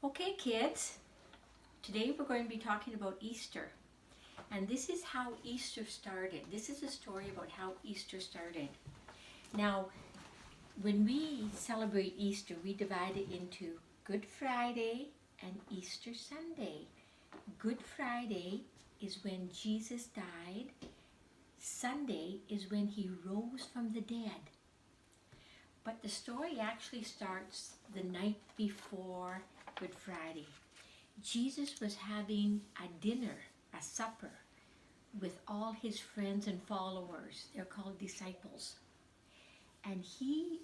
Okay, kids, today we're going to be talking about Easter. And this is how Easter started. This is a story about how Easter started. Now, when we celebrate Easter, we divide it into Good Friday and Easter Sunday. Good Friday is when Jesus died. Sunday is when he rose from the dead. But the story actually starts the night before Good Friday. Jesus was having a dinner, a supper, with all his friends and followers. They're called disciples. And he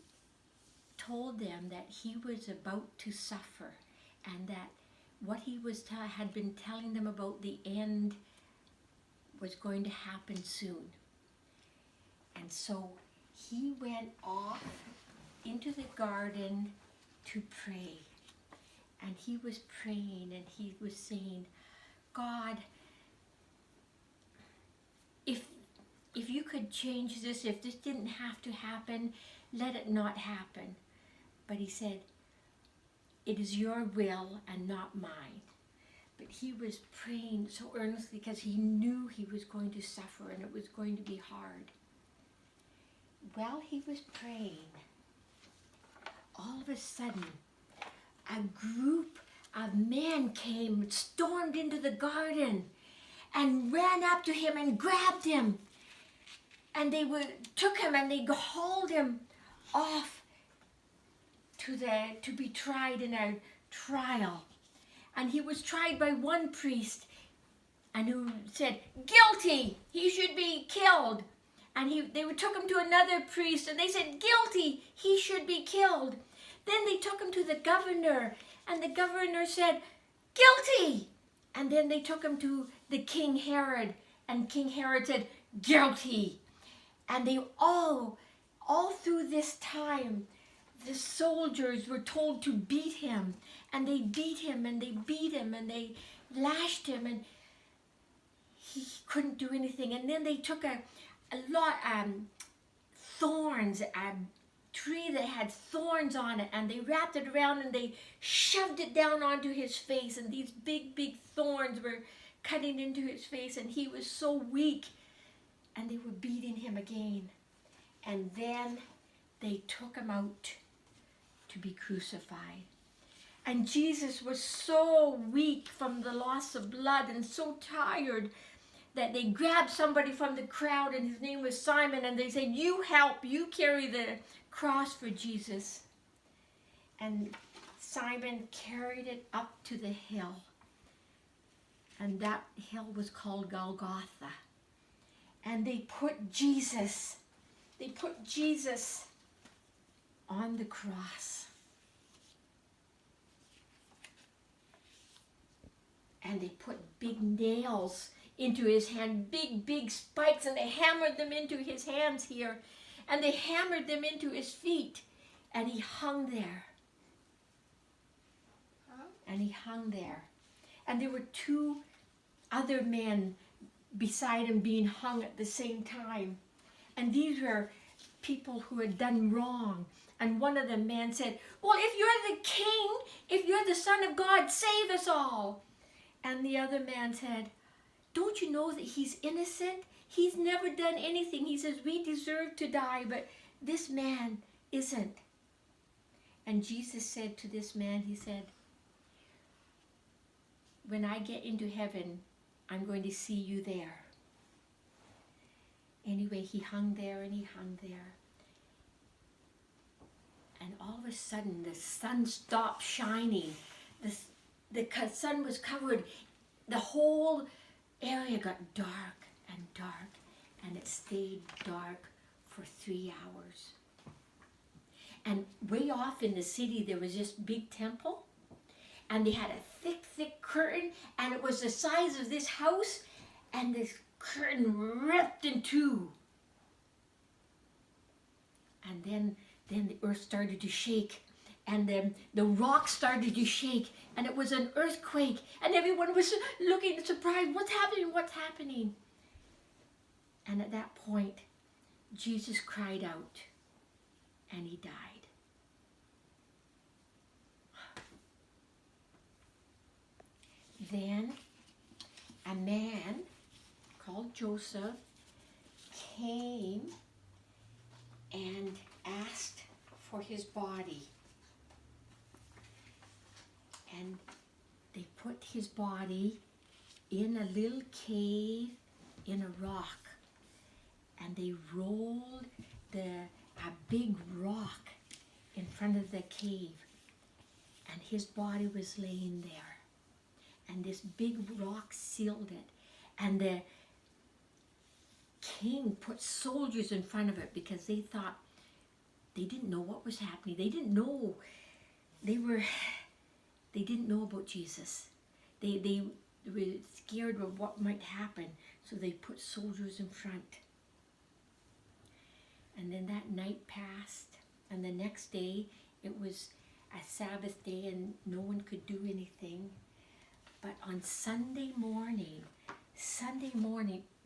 told them that he was about to suffer and that what he had been telling them about the end was going to happen soon. And so he went off into the garden to pray. And he was praying and he was saying, God, if you could change this, if this didn't have to happen, let it not happen. But he said, it is your will and not mine. But he was praying so earnestly because he knew he was going to suffer and it was going to be hard. While he was praying, all of a sudden, a group of men stormed into the garden and ran up to him and grabbed him. And they took him and they hauled him off to be tried in a trial. And he was tried by one priest and who said, guilty, he should be killed. And they took him to another priest and they said, guilty, he should be killed. Then they took him to the governor, and the governor said, guilty! And then they took him to the King Herod, and King Herod said, guilty! And they all through this time, the soldiers were told to beat him, and they beat him, and they beat him, and they lashed him, and he couldn't do anything. And then they took a lot thorns, tree that had thorns on it, and they wrapped it around and they shoved it down onto his face, and these big thorns were cutting into his face, and he was so weak, and they were beating him again. And then they took him out to be crucified. And Jesus was so weak from the loss of blood and so tired that they grabbed somebody from the crowd, and his name was Simon, and they said, you carry the cross for Jesus. And Simon carried it up to the hill, and that hill was called Golgotha. And they put Jesus on the cross. And they put big nails into his hand, big spikes, and they hammered them into his hands here, and they hammered them into his feet, and he hung there. And he hung there. And there were two other men beside him being hung at the same time. And these were people who had done wrong. And one of the men said, well, if you're the king, if you're the Son of God, save us all. And the other man said, don't you know that he's innocent? He's never done anything. He says, we deserve to die, but this man isn't. And Jesus said to this man, he said, when I get into heaven, I'm going to see you there. Anyway, he hung there and he hung there. And all of a sudden, the sun stopped shining. The sun was covered. The whole area got dark, and it stayed dark for 3 hours. And way off in the city, there was this big temple, and they had a thick curtain, and it was the size of this house, and this curtain ripped in two. And then the earth started to shake, and then the rocks started to shake, and it was an earthquake, and everyone was looking surprised, what's happening? And at that point, Jesus cried out, and he died. then a man called Joseph came and asked for his body. And they put his body in a little cave in a rock. And they rolled a big rock in front of the cave. And his body was laying there. And this big rock sealed it. And the king put soldiers in front of it because they thought, they didn't know what was happening. They didn't know. They didn't know about Jesus. They were scared of what might happen. So they put soldiers in front. And then that night passed. And the next day, it was a Sabbath day and no one could do anything. But on Sunday morning,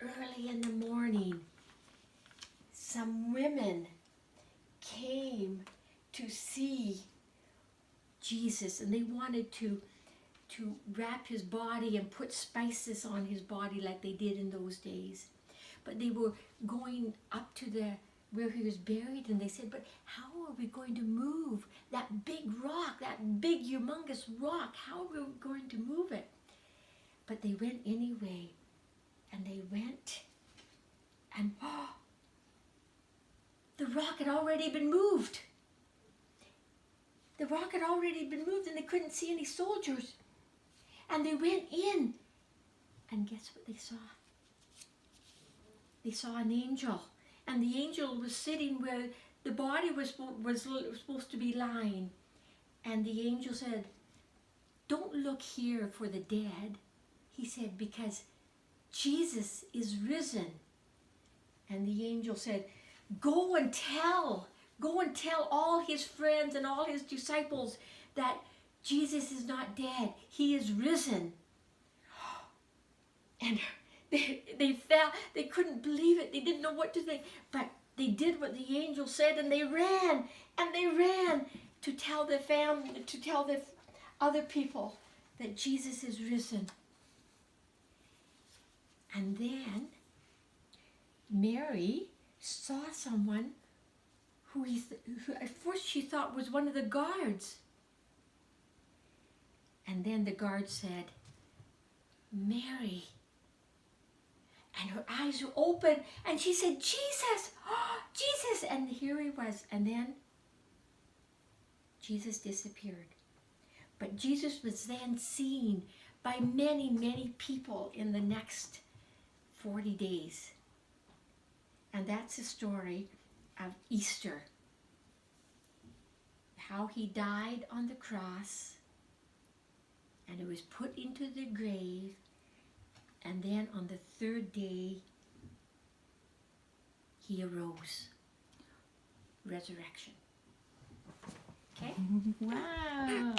early in the morning, some women came to see Jesus, and they wanted to wrap his body and put spices on his body like they did in those days. But they were going up to where he was buried, and they said, but how are we going to move that big rock, that big humongous rock? How are we going to move it? But they went anyway, and they went, and the rock had already been moved. The rock had already been moved, and they couldn't see any soldiers. And they went in, and guess what they saw? They saw an angel, and the angel was sitting where the body was supposed to be lying. And the angel said, don't look here for the dead. He said, because Jesus is risen. And the angel said, go and tell all his friends and all his disciples that Jesus is not dead. He is risen. And they fell. They couldn't believe it. They didn't know what to think. But they did what the angel said, and they ran. And they ran to tell the family, to tell the other people that Jesus is risen. And then Mary saw someone who at first she thought was one of the guards. And then the guard said, Mary. And her eyes were open, and she said, Jesus, oh, Jesus. And here he was. And then Jesus disappeared. But Jesus was then seen by many, many people in the next 40 days. And that's the story of Easter. How he died on the cross, and he was put into the grave, and then on the third day, he arose. Resurrection. Okay? Wow.